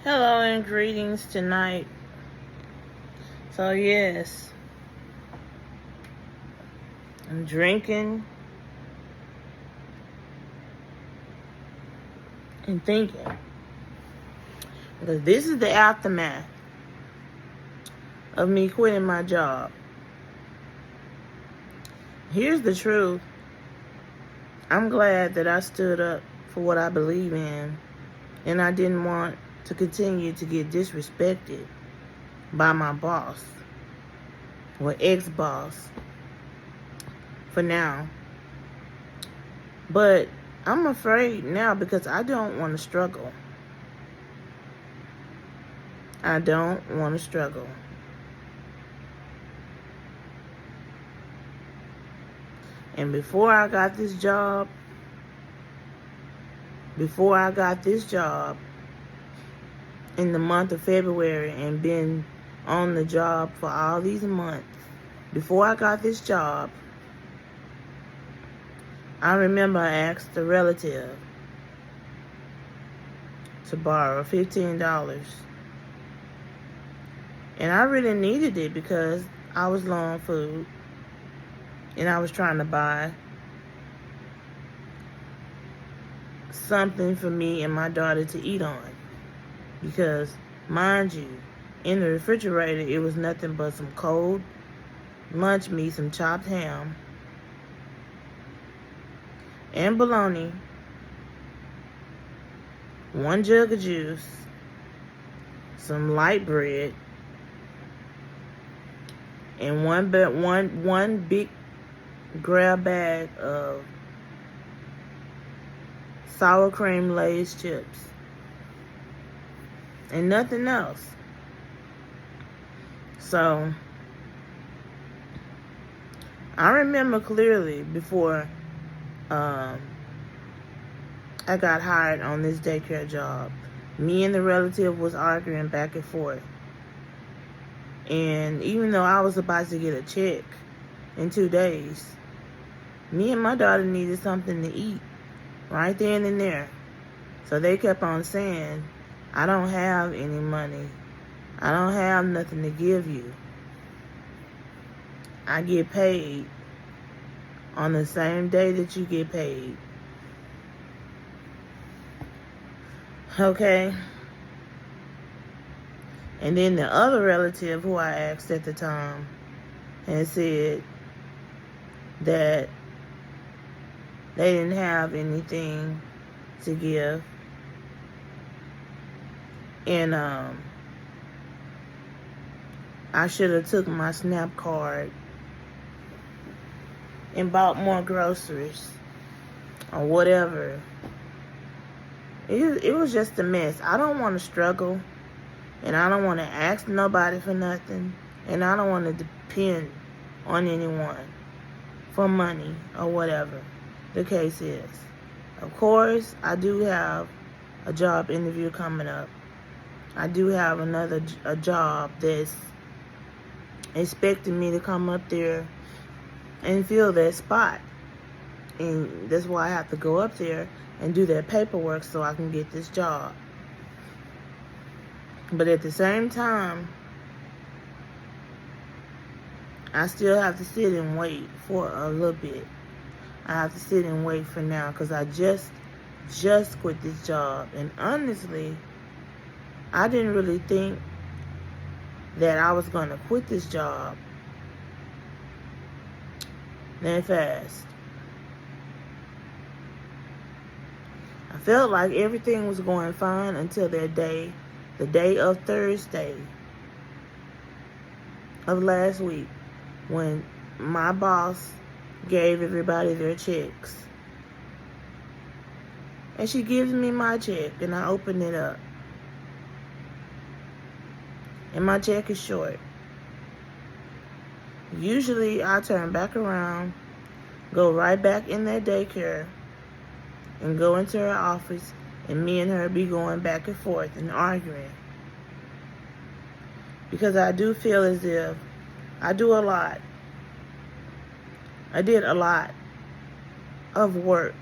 Hello and greetings tonight. So yes, I'm drinking and thinking because this is the aftermath of me quitting my job. Here's the truth. I'm glad that I stood up for what I believe in, and I didn't want to continue to get disrespected by my boss or ex-boss for now. But I'm afraid now because I don't want to struggle. I don't want to struggle. And before I got this job, in the month of February and been on the job for all these months, before I got this job, I remember I asked a relative to borrow $15. And I really needed it because I was low on food and I was trying to buy something for me and my daughter to eat on. Because, mind you, in the refrigerator, it was nothing but some cold lunch meat, some chopped ham, and bologna, 1 jug of juice, some light bread, and one big grab bag of sour cream Lay's chips. And nothing else. So, I remember clearly before I got hired on this daycare job, me and the relative was arguing back and forth. And even though I was about to get a check in 2 days, me and my daughter needed something to eat right then and there. So they kept on saying, I don't have any money. I don't have nothing to give you. I get paid on the same day that you get paid. Okay? And then the other relative who I asked at the time had said that they didn't have anything to give. And I should have took my SNAP card and bought more groceries or whatever. It was just a mess. I don't want to struggle, and I don't want to ask nobody for nothing, and I don't want to depend on anyone for money or whatever the case is. Of course, I do have a job interview coming up. I do have a job that's expecting me to come up there and fill that spot. And that's why I have to go up there and do that paperwork so I can get this job. But at the same time, I still have to sit and wait for a little bit. I have to sit and wait for now because I just quit this job. And honestly, I didn't really think that I was going to quit this job that fast. I felt like everything was going fine until that day, the day of Thursday of last week, when my boss gave everybody their checks. And she gives me my check, and I open it up. And my check is short. Usually, I turn back around, go right back in that daycare, and go into her office, and me and her be going back and forth and arguing. Because I do feel as if I do a lot. I did a lot of work.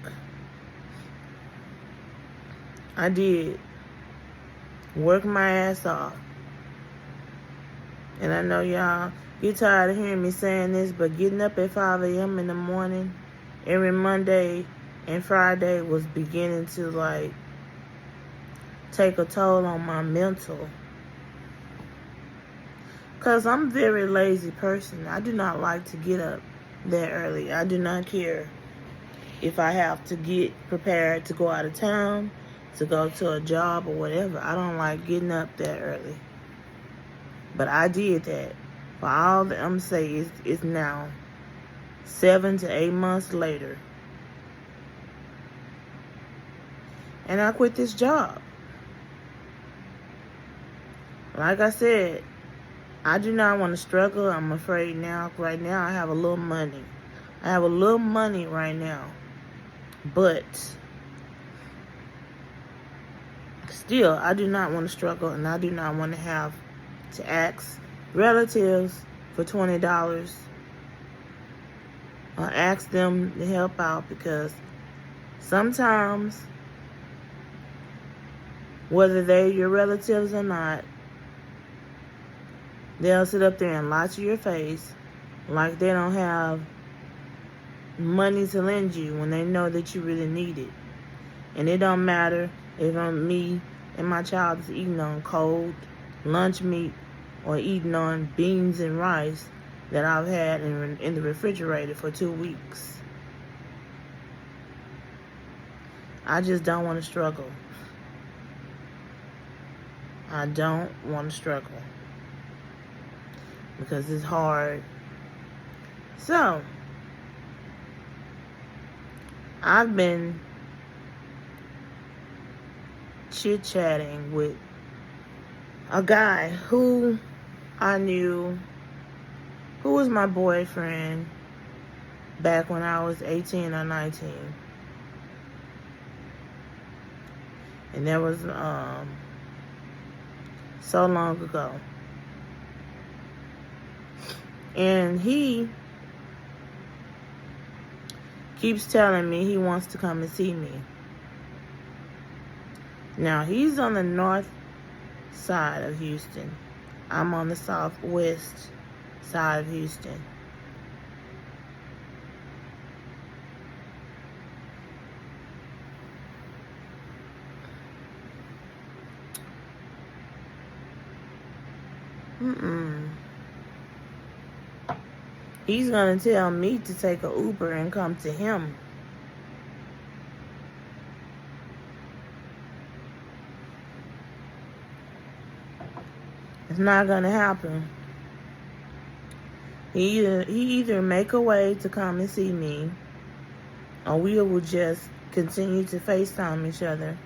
I did. work my ass off. And I know y'all get tired of hearing me saying this, but getting up at 5 a.m. in the morning every Monday and Friday was beginning to like take a toll on my mental. Because I'm a very lazy person. I do not like to get up that early. I do not care if I have to get prepared to go out of town, to go to a job or whatever. I don't like getting up that early. But I did that. For all that I'm saying, it's now 7 to 8 months later. And I quit this job. Like I said, I do not want to struggle. I'm afraid now. Right now, I have a little money. I have a little money right now. But still, I do not want to struggle, and I do not want to have to ask relatives for $20 or ask them to help out, because sometimes, whether they're your relatives or not, they'll sit up there and lie to your face like they don't have money to lend you when they know that you really need it. And it don't matter if me and my child is eating on cold lunch meat or eating on beans and rice that I've had in the refrigerator for 2 weeks. I just don't want to struggle. I don't want to struggle because it's hard. So, I've been chit-chatting with a guy who I knew, who was my boyfriend back when I was 18 or 19. And that was so long ago. And he keeps telling me he wants to come and see me. Now, he's on the north side of Houston. I'm on the southwest side of Houston. He's gonna tell me to take an Uber and come to him. It's not gonna happen. He either make a way to come and see me, or we will just continue to FaceTime each other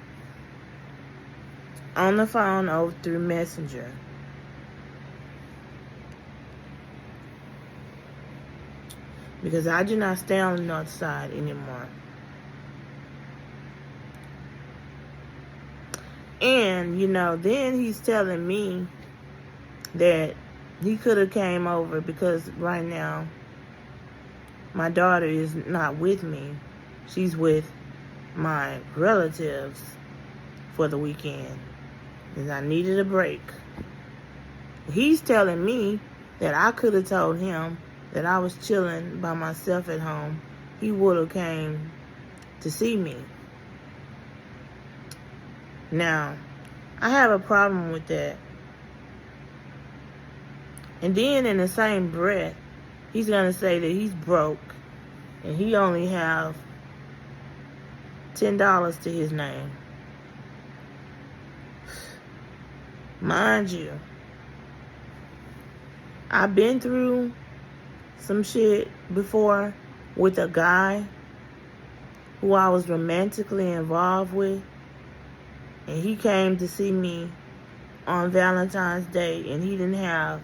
on the phone or through Messenger. Because I do not stay on the north side anymore. And, then he's telling me that he could have came over because right now my daughter is not with me. She's with my relatives for the weekend because I needed a break. He's telling me that I could have told him that I was chilling by myself at home. He would have came to see me. Now, I have a problem with that. And then in the same breath, he's going to say that he's broke and he only have $10 to his name. Mind you, I've been through some shit before with a guy who I was romantically involved with, and he came to see me on Valentine's Day, and he didn't have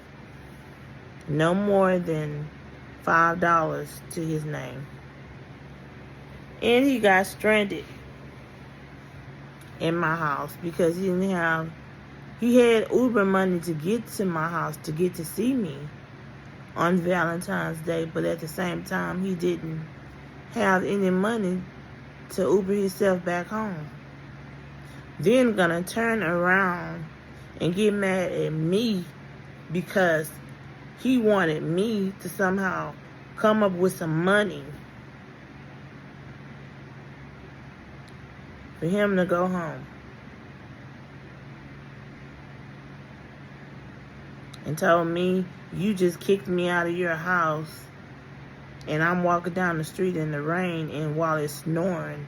no more than $5 to his name. And he got stranded in my house because he had Uber money to get to my house to get to see me on Valentine's Day, but at the same time, he didn't have any money to Uber himself back home. Then gonna turn around and get mad at me because he wanted me to somehow come up with some money for him to go home. And told me, you just kicked me out of your house and I'm walking down the street in the rain and while it's snoring.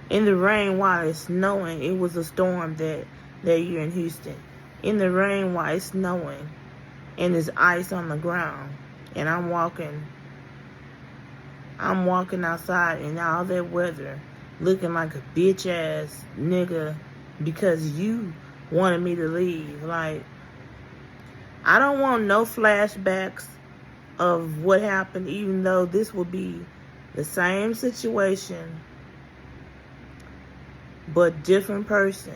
In the rain while it's snowing. It was a storm that year in Houston. In the rain while it's snowing and there's ice on the ground. And I'm walking outside in all that weather looking like a bitch ass nigga because you wanted me to leave. Like, I don't want no flashbacks of what happened, even though this will be the same situation, but different person.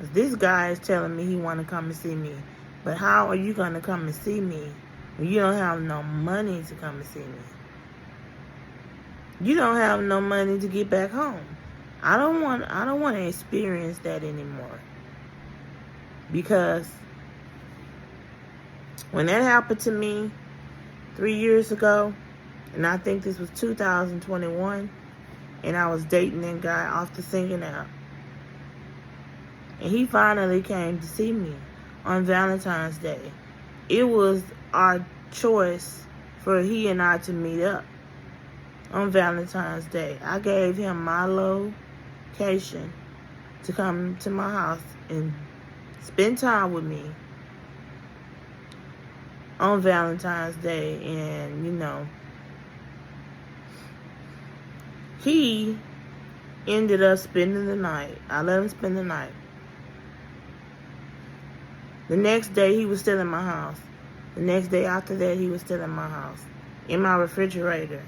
This guy is telling me he want to come and see me. But how are you going to come and see me when you don't have no money to come and see me? You don't have no money to get back home. I don't want to experience that anymore. Because when that happened to me 3 years ago, and I think this was 2021, and I was dating that guy off the singing app. And he finally came to see me on Valentine's Day. It was our choice for he and I to meet up on Valentine's Day. I gave him my location to come to my house and spend time with me on Valentine's Day. And, you know, he ended up spending the night. I let him spend the night. The next day, he was still in my house. The next day after that, he was still in my house. In my refrigerator.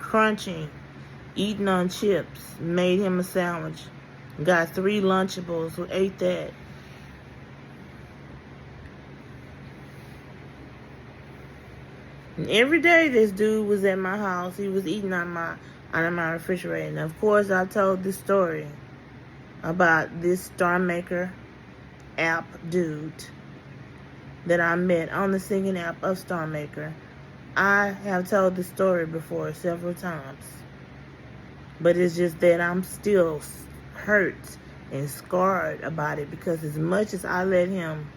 Crunching. Eating on chips. Made him a sandwich. Got 3 Lunchables. Who ate that. And every day this dude was at my house. He was eating out of my refrigerator. And of course, I told this story about this Star Maker app dude that I met on the singing app of Star Maker. I have told this story before several times. But it's just that I'm still hurt and scarred about it, because as much as I let him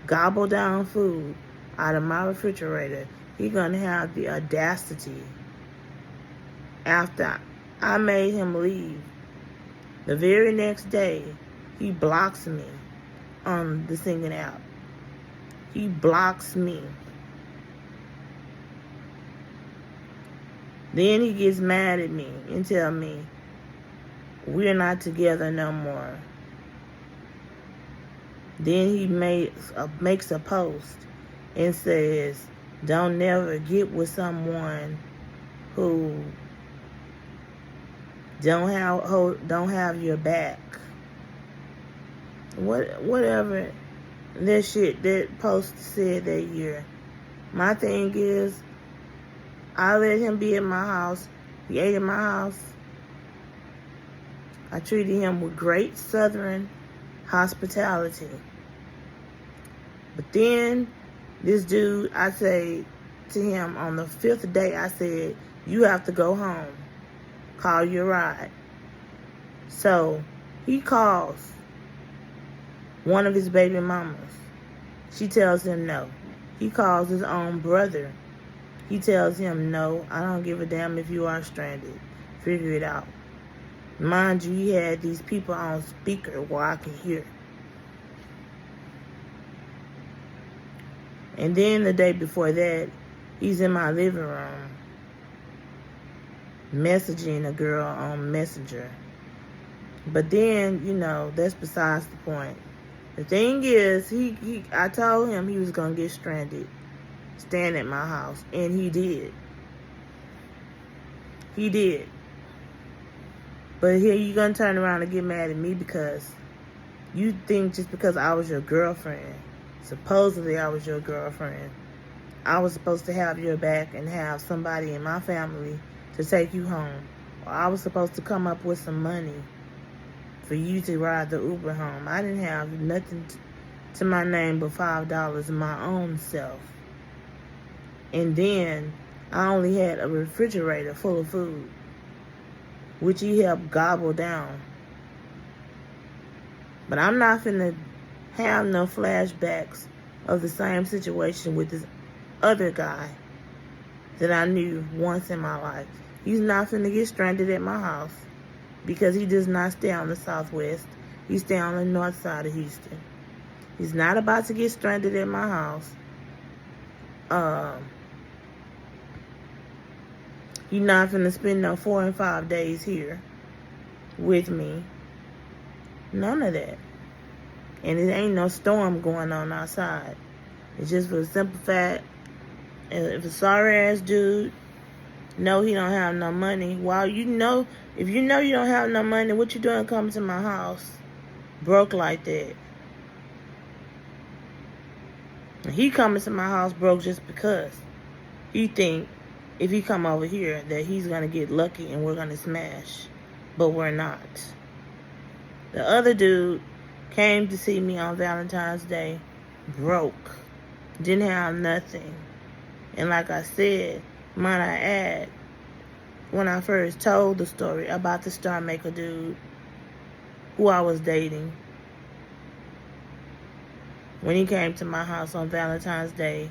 gobble down food out of my refrigerator, he's gonna have the audacity, after I made him leave, the very next day, he blocks me on the singing app. He blocks me. Then he gets mad at me and tell me, we're not together no more. Then he makes a post and says, don't never get with someone who don't have your back. Whatever that post said that year. My thing is, I let him be at my house. He ate at my house. I treated him with great Southern hospitality. But then this dude, I say to him on the 5th day, I said, you have to go home. Call your ride. So he calls one of his baby mamas. She tells him no. He calls his own brother. He tells him, no, I don't give a damn if you are stranded. Figure it out. Mind you, he had these people on speaker where I could hear. And then the day before that, he's in my living room messaging a girl on Messenger. But then, you know, that's besides the point. The thing is, I told him he was going to get stranded staying at my house. And he did. He did. But here you going to turn around and get mad at me because you think just because I was your girlfriend, supposedly I was your girlfriend, I was supposed to have your back and have somebody in my family to take you home. Or I was supposed to come up with some money for you to ride the Uber home. I didn't have nothing to my name but $5 my own self. And then I only had a refrigerator full of food, which he helped gobble down. But I'm not finna have no flashbacks of the same situation with this other guy that I knew once in my life. He's not finna get stranded at my house because he does not stay on the southwest. He stay on the north side of Houston. He's not about to get stranded at my house. He's not finna spend no 4 and 5 days here with me. None of that. And it ain't no storm going on outside. It's just for the simple fact, if a sorry ass dude know he don't have no money, while if you know you don't have no money, what you doing coming to my house broke like that? And he coming to my house broke just because he think if he come over here that he's gonna get lucky and we're gonna smash, but we're not. The other dude came to see me on Valentine's Day broke, didn't have nothing. And like I said, might I add, when I first told the story about the Star Maker dude who I was dating, when he came to my house on Valentine's Day,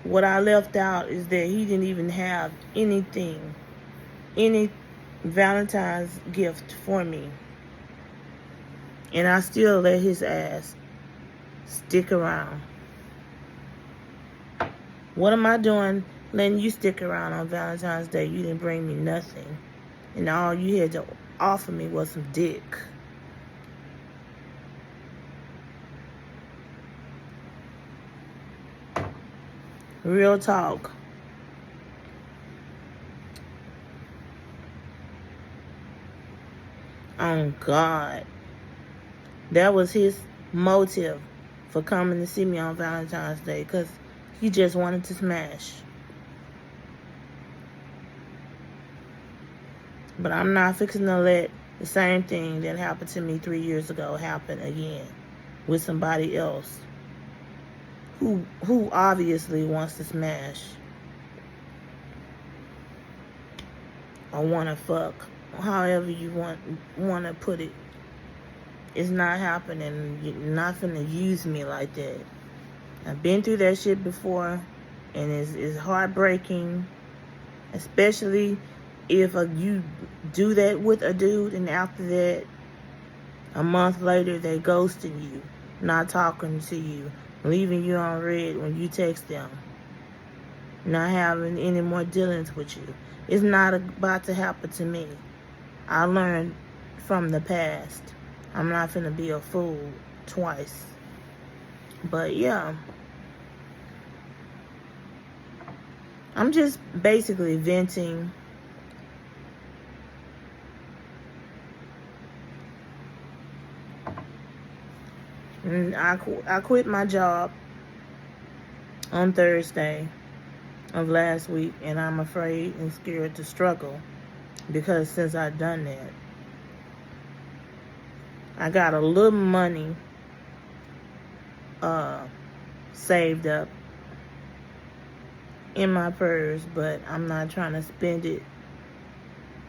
what I left out is that he didn't even have anything, any Valentine's gift for me. And I still let his ass stick around. What am I doing letting you stick around on Valentine's Day? You didn't bring me nothing. And all you had to offer me was some dick. Real talk. Oh, God. That was his motive for coming to see me on Valentine's Day, because he just wanted to smash. But I'm not fixing to let the same thing that happened to me 3 years ago happen again with somebody else who obviously wants to smash or want to fuck, however you want to put it. It's not happening. You're not finna use me like that. I've been through that shit before, and it's heartbreaking, especially if you do that with a dude, and after that, a month later, they ghosting you, not talking to you, leaving you on red when you text them, not having any more dealings with you. It's not about to happen to me. I learned from the past. I'm not finna be a fool twice. But yeah, I'm just basically venting. And I quit my job on Thursday of last week, and I'm afraid and scared to struggle, because since I've done that, I got a little money saved up in my purse, but I'm not trying to spend it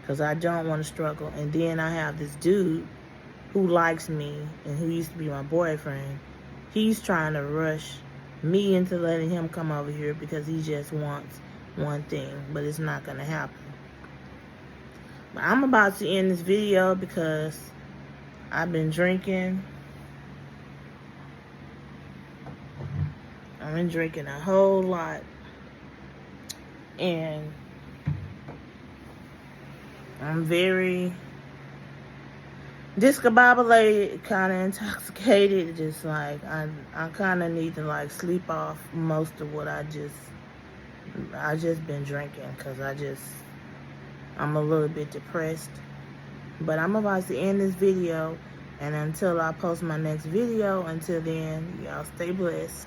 because I don't want to struggle. And then I have this dude who likes me and who used to be my boyfriend. He's trying to rush me into letting him come over here because he just wants one thing, but it's not going to happen. But I'm about to end this video because I've been drinking. I've been drinking a whole lot. And I'm very discombobulated, kind of intoxicated. Just like, I kind of need to like sleep off most of what I just been drinking, because I'm a little bit depressed. But I'm about to end this video, and until I post my next video, until then, y'all stay blessed.